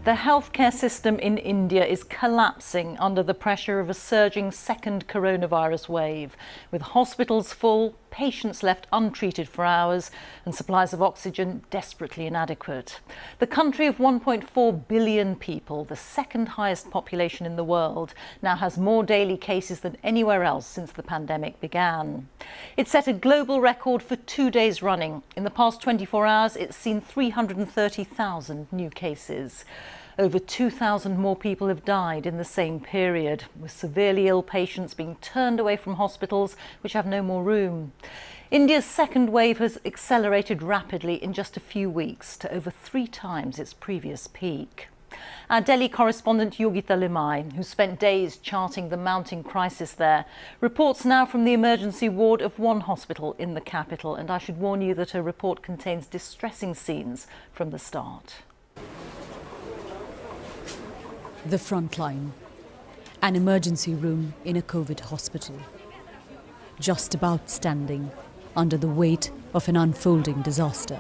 The healthcare system in India is collapsing under the pressure of a surging second coronavirus wave, with hospitals full, patients left untreated for hours, and supplies of oxygen desperately inadequate. The country of 1.4 billion people, the second highest population in the world, now has more daily cases than anywhere else since the pandemic began. It set a global record for 2 days running. In the past 24 hours, it's seen 330,000 new cases. Over 2,000 more people have died in the same period, with severely ill patients being turned away from hospitals which have no more room. India's second wave has accelerated rapidly in just a few weeks to over 3 times its previous peak. Our Delhi correspondent Yogita Limai, who spent days charting the mounting crisis there, reports now from the emergency ward of one hospital in the capital, and I should warn you that her report contains distressing scenes from the start. The front line, an emergency room in a COVID hospital, just about standing under the weight of an unfolding disaster.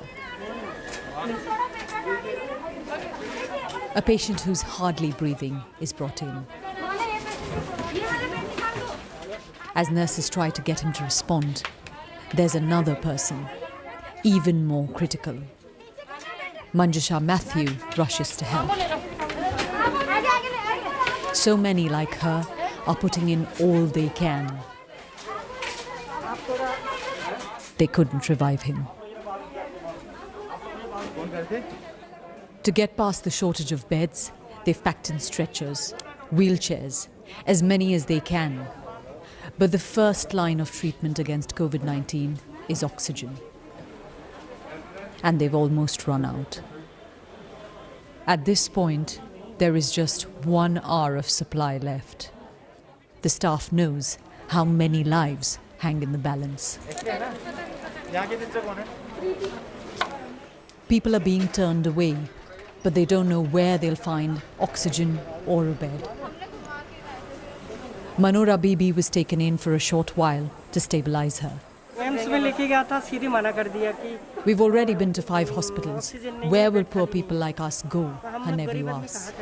A patient who's hardly breathing is brought in. As nurses try to get him to respond, there's another person, even more critical. Manjusha Matthew rushes to help. So many like her are putting in all they can. They couldn't revive him. To get past the shortage of beds, they've packed in stretchers, wheelchairs, as many as they can. But the first line of treatment against COVID-19 is oxygen. And they've almost run out. At this point, there is just 1 hour of supply left. The staff knows how many lives hang in the balance. People are being turned away, but they don't know where they'll find oxygen or a bed. Manora Bibi was taken in for a short while to stabilize her. We've already been to 5 hospitals. Where will poor people like us go? Her nephew asks.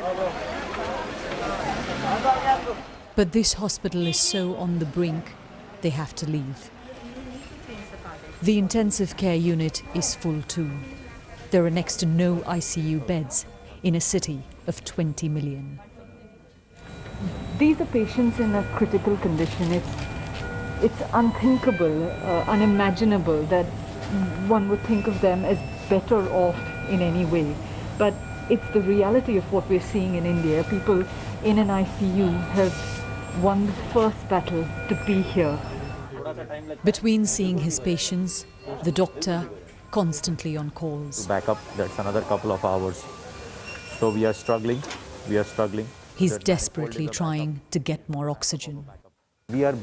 But this hospital is so on the brink, they have to leave. The intensive care unit is full too. There are next to no ICU beds in a city of 20 million. These are patients in a critical condition. It's unthinkable, unimaginable that one would think of them as better off in any way. But it's the reality of what we're seeing in India. People in an ICU have won the first battle to be here. Between seeing his patients, the doctor constantly on calls. Back up, that's another couple of hours. So we are struggling. He's desperately trying to get more oxygen. We are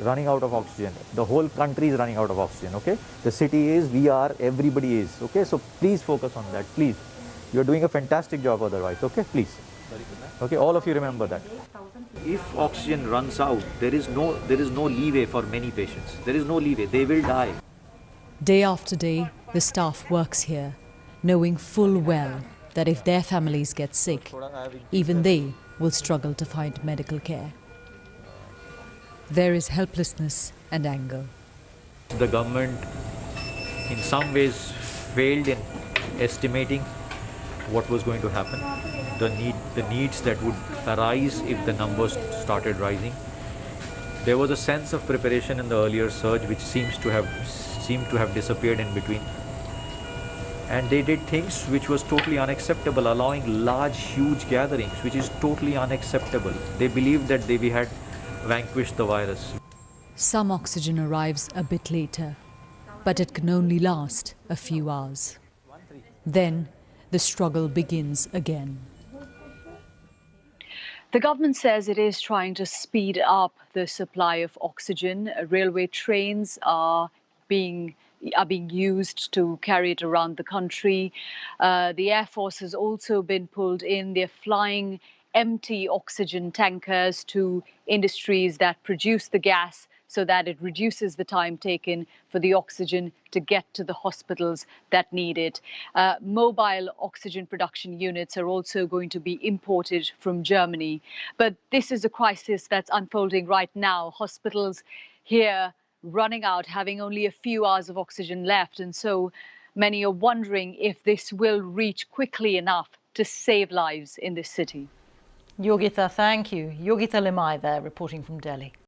running out of oxygen. The whole country is running out of oxygen, okay? The city is, we are, everybody is, okay? So please focus on that, please. You're doing a fantastic job otherwise, okay? Please. Okay, all of you remember that. If oxygen runs out, there is no leeway for many patients. There is no leeway, they will die. Day after day, the staff works here, knowing full well that if their families get sick, even they will struggle to find medical care. There is helplessness and anger. The government in some ways failed in estimating what was going to happen, the needs that would arise if the numbers started rising. There was a sense of preparation in the earlier surge which seemed to have disappeared in between. And they did things which was totally unacceptable, allowing large, huge gatherings, which is totally unacceptable. They believed that we had vanquished the virus. Some oxygen arrives a bit later, but it can only last a few hours. Then the struggle begins again. The government says it is trying to speed up the supply of oxygen. Railway trains are being used to carry it around the country. The Air Force has also been pulled in. They're flying empty oxygen tankers to industries that produce the gas so that it reduces the time taken for the oxygen to get to the hospitals that need it. Mobile oxygen production units are also going to be imported from Germany. But this is a crisis that's unfolding right now. Hospitals here running out, having only a few hours of oxygen left. And so many are wondering if this will reach quickly enough to save lives in this city. Yogita, thank you. Yogita Limai there reporting from Delhi.